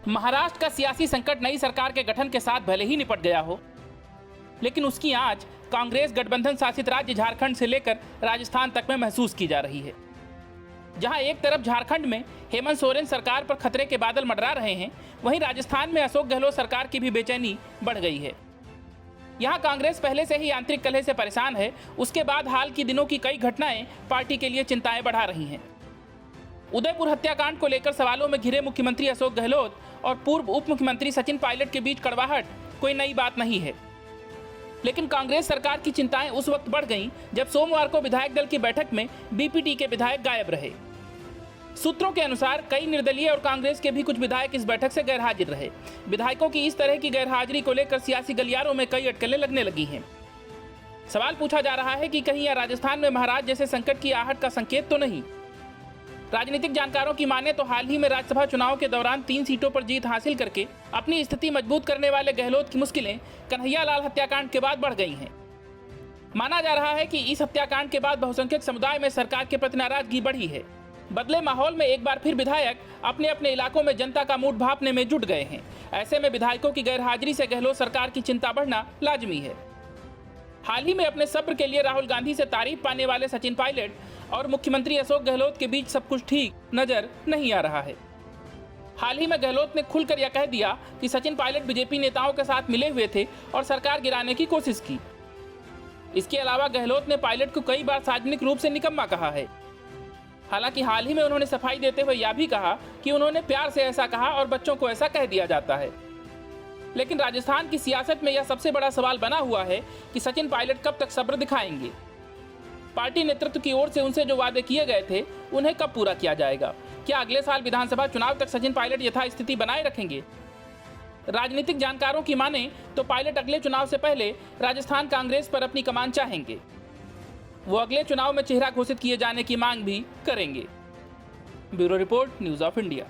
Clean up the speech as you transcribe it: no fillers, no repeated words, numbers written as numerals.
महाराष्ट्र का सियासी संकट नई सरकार के गठन के साथ भले ही निपट गया हो, लेकिन उसकी आंच कांग्रेस गठबंधन शासित राज्य झारखंड से लेकर राजस्थान तक में महसूस की जा रही है। जहां एक तरफ झारखंड में हेमंत सोरेन सरकार पर खतरे के बादल मंडरा रहे हैं, वहीं राजस्थान में अशोक गहलोत सरकार की भी बेचैनी बढ़ गई है। यहां कांग्रेस पहले से ही आंतरिक कलह से परेशान है। उसके बाद हाल की दिनों की कई घटनाएं पार्टी के लिए चिंताएं बढ़ा रही हैं। उदयपुर हत्याकांड को लेकर सवालों में घिरे मुख्यमंत्री अशोक गहलोत और पूर्व उप मुख्यमंत्री सचिन पायलट के बीच कड़वाहट कोई नई बात नहीं है, लेकिन कांग्रेस सरकार की चिंताएं उस वक्त बढ़ गईं जब सोमवार को विधायक दल की बैठक में बीपीटी के विधायक गायब रहे। सूत्रों के अनुसार कई निर्दलीय और कांग्रेस के भी कुछ विधायक इस बैठक से गैरहाजिर रहे। विधायकों की इस तरह की गैरहाजिरी को लेकर सियासी गलियारों में कई अटकलें लगने लगी हैं। सवाल पूछा जा रहा है कि कहीं यह राजस्थान में महाराष्ट्र जैसे संकट की आहट का संकेत तो नहीं। राजनीतिक जानकारों की माने तो हाल ही में राज्यसभा चुनाव के दौरान 3 सीटों पर जीत हासिल करके अपनी स्थिति मजबूत करने वाले गहलोत की मुश्किलें कन्हैयालाल हत्याकांड के बाद बढ़ गई हैं। माना जा रहा है कि इस हत्याकांड के बाद बहुसंख्यक समुदाय में सरकार के प्रति नाराजगी बढ़ी है। बदले माहौल में एक बार फिर विधायक अपने अपने इलाकों में जनता का मूड भांपने में जुट गए हैं। ऐसे में विधायकों की गैरहाजिरी से गहलोत सरकार की चिंता बढ़ना लाजमी है। हाल ही में अपने सब्र के लिए राहुल गांधी से तारीफ पाने वाले सचिन पायलट और मुख्यमंत्री अशोक गहलोत के बीच सब कुछ ठीक नजर नहीं आ रहा है। हाल ही में गहलोत ने खुलकर यह कह दिया कि सचिन पायलट बीजेपी नेताओं के साथ मिले हुए थे और सरकार गिराने की कोशिश की। इसके अलावा गहलोत ने पायलट को कई बार सार्वजनिक रूप से निकम्मा कहा है। हालांकि हाल ही में उन्होंने सफाई देते हुए यह भी कहा कि उन्होंने प्यार से ऐसा कहा और बच्चों को ऐसा कह दिया जाता है। लेकिन राजस्थान की सियासत में यह सबसे बड़ा सवाल बना हुआ है कि सचिन पायलट कब तक सब्र दिखाएंगे। पार्टी नेतृत्व की ओर से उनसे जो वादे किए गए थे उन्हें कब पूरा किया जाएगा। क्या अगले साल विधानसभा चुनाव तक सचिन पायलट यथास्थिति बनाए रखेंगे? राजनीतिक जानकारों की माने तो पायलट अगले चुनाव से पहले राजस्थान कांग्रेस पर अपनी कमान चाहेंगे। वो अगले चुनाव में चेहरा घोषित किए जाने की मांग भी करेंगे। Bureau report, news of India.